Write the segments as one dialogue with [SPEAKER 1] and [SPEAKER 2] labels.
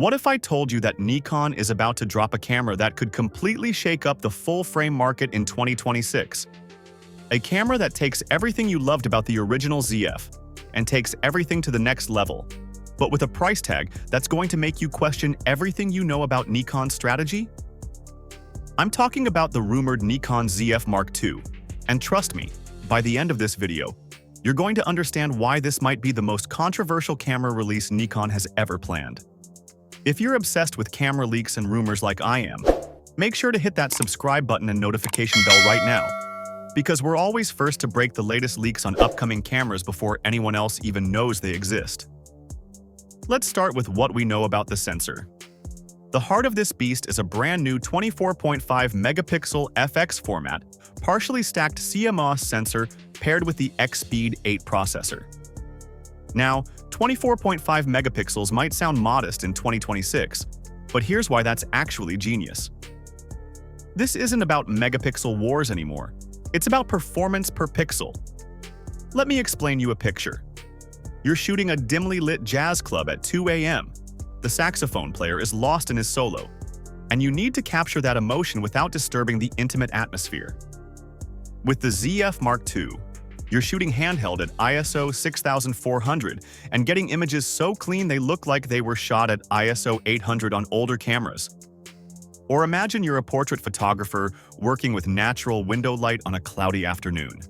[SPEAKER 1] What if I told you that Nikon is about to drop a camera that could completely shake up the full-frame market in 2026? A camera that takes everything you loved about the original ZF and takes everything to the next level, but with a price tag that's going to make you question everything you know about Nikon's strategy? I'm talking about the rumored Nikon ZF Mark II, and trust me, by the end of this video, you're going to understand why this might be the most controversial camera release Nikon has ever planned. If you're obsessed with camera leaks and rumors like I am, make sure to hit that subscribe button and notification bell right now, because we're always first to break the latest leaks on upcoming cameras before anyone else even knows they exist. Let's start with what we know about the sensor. The heart of this beast is a brand new 24.5 megapixel FX format, partially stacked CMOS sensor paired with the X-Speed 8 processor. Now, 24.5 megapixels might sound modest in 2026, but here's why that's actually genius. This isn't about megapixel wars anymore. It's about performance per pixel. Let me explain you a picture. You're shooting a dimly lit jazz club at 2 a.m. The saxophone player is lost in his solo, and you need to capture that emotion without disturbing the intimate atmosphere. With the ZF Mark II, you're shooting handheld at ISO 6400 and getting images so clean they look like they were shot at ISO 800 on older cameras. Or imagine you're a portrait photographer working with natural window light on a cloudy afternoon.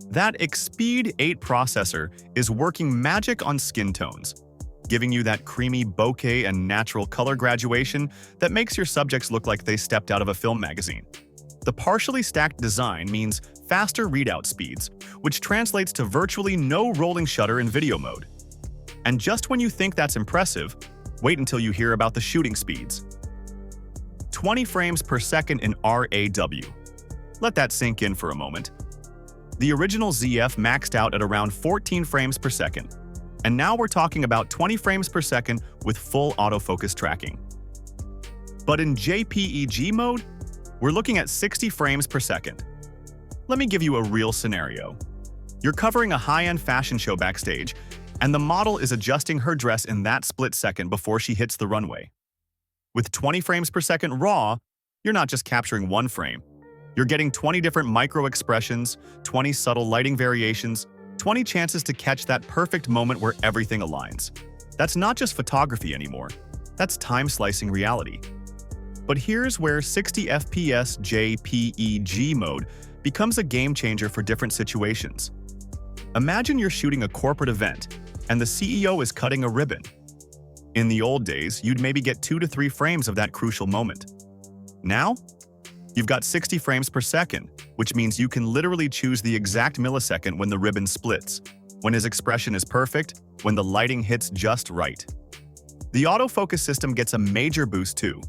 [SPEAKER 1] That X-Speed 8 processor is working magic on skin tones, giving you that creamy bokeh and natural color graduation that makes your subjects look like they stepped out of a film magazine. The partially stacked design means faster readout speeds, which translates to virtually no rolling shutter in video mode. And just when you think that's impressive, wait until you hear about the shooting speeds. 20 frames per second in RAW. Let that sink in for a moment. The original ZF maxed out at around 14 frames per second, and now we're talking about 20 frames per second with full autofocus tracking. But in JPEG mode, we're looking at 60 frames per second. Let me give you a real scenario. You're covering a high-end fashion show backstage, and the model is adjusting her dress in that split second before she hits the runway. With 20 frames per second RAW, you're not just capturing one frame. You're getting 20 different micro-expressions, 20 subtle lighting variations, 20 chances to catch that perfect moment where everything aligns. That's not just photography anymore. That's time-slicing reality. But here's where 60 FPS JPEG mode becomes a game-changer for different situations. Imagine you're shooting a corporate event, and the CEO is cutting a ribbon. In the old days, you'd maybe get 2 to 3 frames of that crucial moment. Now, you've got 60 frames per second, which means you can literally choose the exact millisecond when the ribbon splits, when his expression is perfect, when the lighting hits just right. The autofocus system gets a major boost too.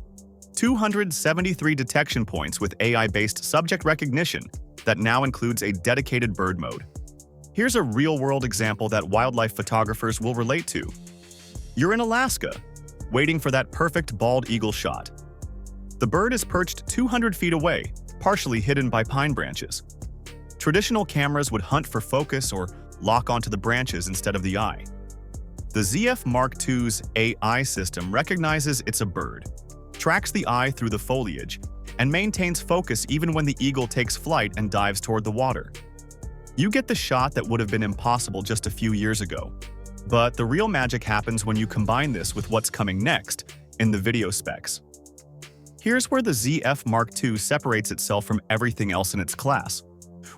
[SPEAKER 1] 273 detection points with AI-based subject recognition that now includes a dedicated bird mode. Here's a real-world example that wildlife photographers will relate to. You're in Alaska, waiting for that perfect bald eagle shot. The bird is perched 200 feet away, partially hidden by pine branches. Traditional cameras would hunt for focus or lock onto the branches instead of the eye. The ZF Mark II's AI system recognizes it's a bird, tracks the eye through the foliage, and maintains focus even when the eagle takes flight and dives toward the water. You get the shot that would have been impossible just a few years ago. But the real magic happens when you combine this with what's coming next in the video specs. Here's where the ZF Mark II separates itself from everything else in its class.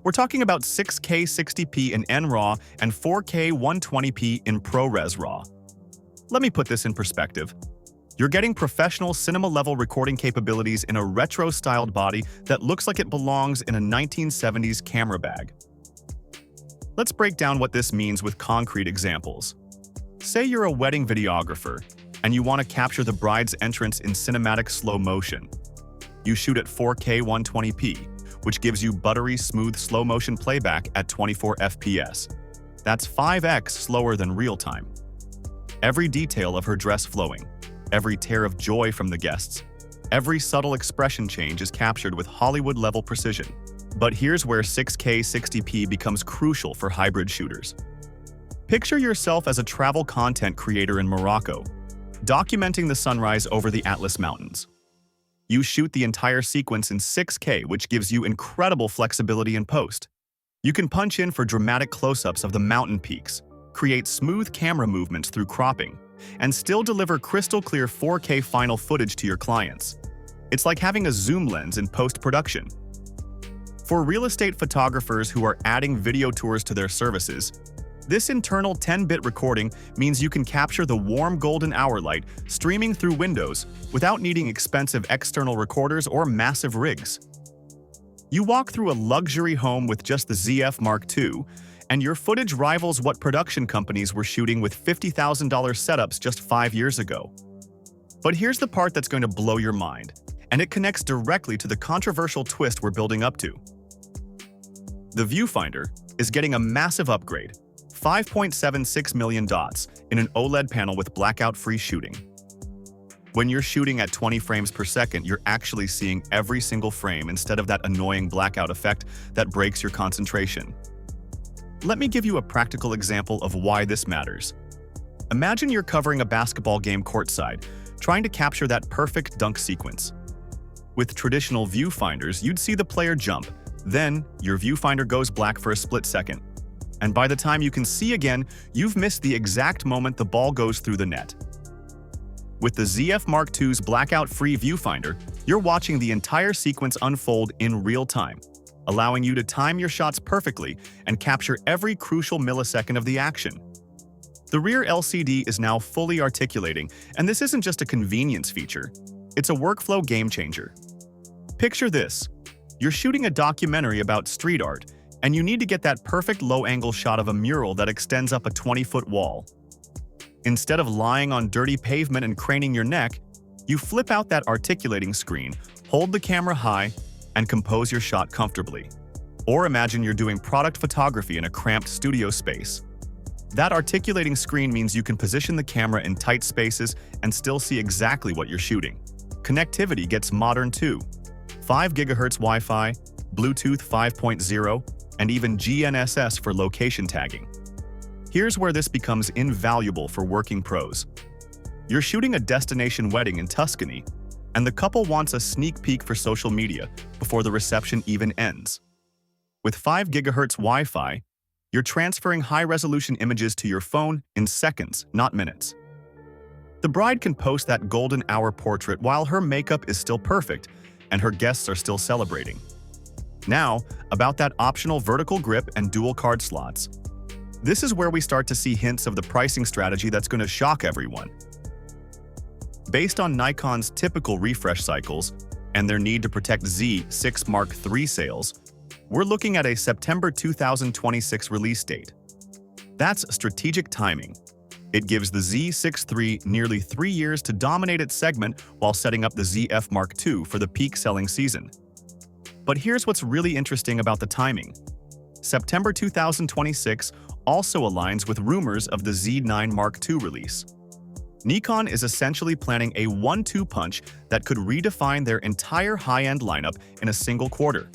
[SPEAKER 1] We're talking about 6K 60p in NRAW and 4K 120p in ProRes RAW. Let me put this in perspective. You're getting professional cinema-level recording capabilities in a retro-styled body that looks like it belongs in a 1970s camera bag. Let's break down what this means with concrete examples. Say you're a wedding videographer, and you want to capture the bride's entrance in cinematic slow motion. You shoot at 4K 120p, which gives you buttery, smooth slow-motion playback at 24 FPS. That's 5x slower than real-time. Every detail of her dress flowing, every tear of joy from the guests, every subtle expression change is captured with Hollywood-level precision. But here's where 6K 60p becomes crucial for hybrid shooters. Picture yourself as a travel content creator in Morocco. Documenting the sunrise over the Atlas Mountains. You shoot the entire sequence in 6K, which gives you incredible flexibility in post. You can punch in for dramatic close-ups of the mountain peaks, create smooth camera movements through cropping, and still deliver crystal-clear 4K final footage to your clients. It's like having a zoom lens in post-production. For real estate photographers who are adding video tours to their services, this internal 10-bit recording means you can capture the warm golden hour light streaming through windows without needing expensive external recorders or massive rigs. You walk through a luxury home with just the ZF Mark II, and your footage rivals what production companies were shooting with $50,000 setups just 5 years ago. But here's the part that's going to blow your mind, and it connects directly to the controversial twist we're building up to. The viewfinder is getting a massive upgrade, 5.76 million dots in an OLED panel with blackout-free shooting. When you're shooting at 20 frames per second, you're actually seeing every single frame instead of that annoying blackout effect that breaks your concentration. Let me give you a practical example of why this matters. Imagine you're covering a basketball game courtside, trying to capture that perfect dunk sequence. With traditional viewfinders, you'd see the player jump, then your viewfinder goes black for a split second. And by the time you can see again, you've missed the exact moment the ball goes through the net. With the ZF Mark II's blackout-free viewfinder, you're watching the entire sequence unfold in real time, allowing you to time your shots perfectly and capture every crucial millisecond of the action. The rear LCD is now fully articulating, and this isn't just a convenience feature, it's a workflow game-changer. Picture this. You're shooting a documentary about street art, and you need to get that perfect low-angle shot of a mural that extends up a 20-foot wall. Instead of lying on dirty pavement and craning your neck, you flip out that articulating screen, hold the camera high, and compose your shot comfortably. Or imagine you're doing product photography in a cramped studio space. That articulating screen means you can position the camera in tight spaces and still see exactly what you're shooting. Connectivity gets modern too. 5 GHz Wi-Fi, Bluetooth 5.0, and even GNSS for location tagging. Here's where this becomes invaluable for working pros. You're shooting a destination wedding in Tuscany, and the couple wants a sneak peek for social media before the reception even ends. With 5 GHz Wi-Fi, you're transferring high-resolution images to your phone in seconds, not minutes. The bride can post that golden hour portrait while her makeup is still perfect and her guests are still celebrating. Now, about that optional vertical grip and dual card slots. This is where we start to see hints of the pricing strategy that's going to shock everyone. Based on Nikon's typical refresh cycles and their need to protect Z6 Mark III sales, we're looking at a September 2026 release date. That's strategic timing. It gives the Z6 III nearly 3 years to dominate its segment while setting up the ZF Mark II for the peak selling season. But here's what's really interesting about the timing. September 2026 also aligns with rumors of the Z9 Mark II release. Nikon is essentially planning a 1-2 punch that could redefine their entire high-end lineup in a single quarter.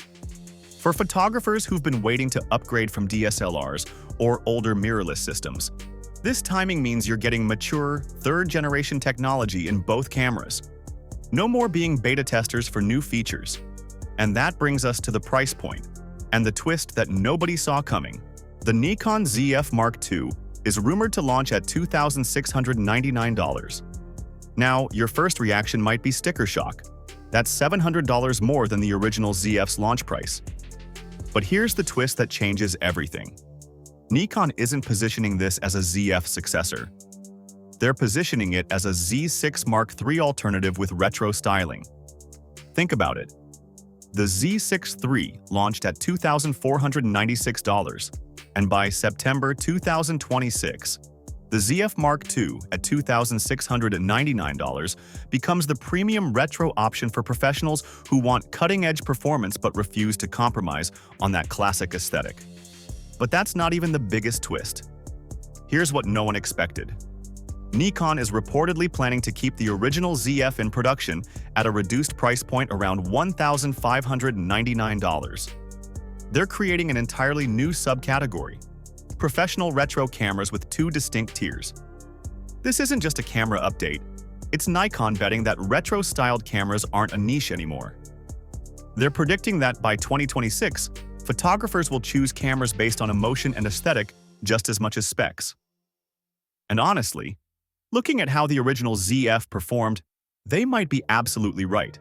[SPEAKER 1] For photographers who've been waiting to upgrade from DSLRs or older mirrorless systems, this timing means you're getting mature, third-generation technology in both cameras. No more being beta testers for new features. And that brings us to the price point, and the twist that nobody saw coming. The Nikon ZF Mark II is rumored to launch at $2,699. Now, your first reaction might be sticker shock. That's $700 more than the original ZF's launch price. But here's the twist that changes everything. Nikon isn't positioning this as a ZF successor. They're positioning it as a Z6 Mark III alternative with retro styling. Think about it. The Z6 III launched at $2,496, and by September 2026, the ZF Mark II at $2,699 becomes the premium retro option for professionals who want cutting-edge performance but refuse to compromise on that classic aesthetic. But that's not even the biggest twist. Here's what no one expected. Nikon is reportedly planning to keep the original ZF in production at a reduced price point around $1,599. They're creating an entirely new subcategory: professional retro cameras with 2 distinct tiers. This isn't just a camera update, it's Nikon betting that retro-styled cameras aren't a niche anymore. They're predicting that by 2026, photographers will choose cameras based on emotion and aesthetic just as much as specs. And honestly, looking at how the original ZF performed, they might be absolutely right.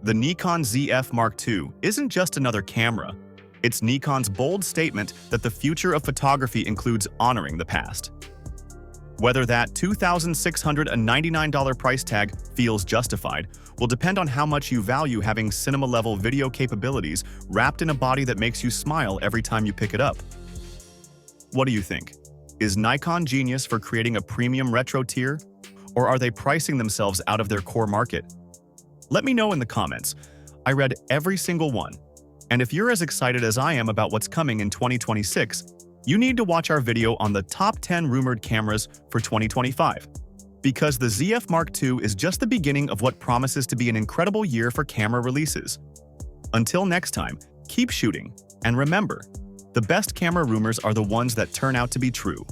[SPEAKER 1] The Nikon ZF Mark II isn't just another camera. It's Nikon's bold statement that the future of photography includes honoring the past. Whether that $2,699 price tag feels justified will depend on how much you value having cinema-level video capabilities wrapped in a body that makes you smile every time you pick it up. What do you think? Is Nikon genius for creating a premium retro tier? Or are they pricing themselves out of their core market? Let me know in the comments. I read every single one. And if you're as excited as I am about what's coming in 2026, you need to watch our video on the top 10 rumored cameras for 2025. Because the ZF Mark II is just the beginning of what promises to be an incredible year for camera releases. Until next time, keep shooting, and remember, the best camera rumors are the ones that turn out to be true.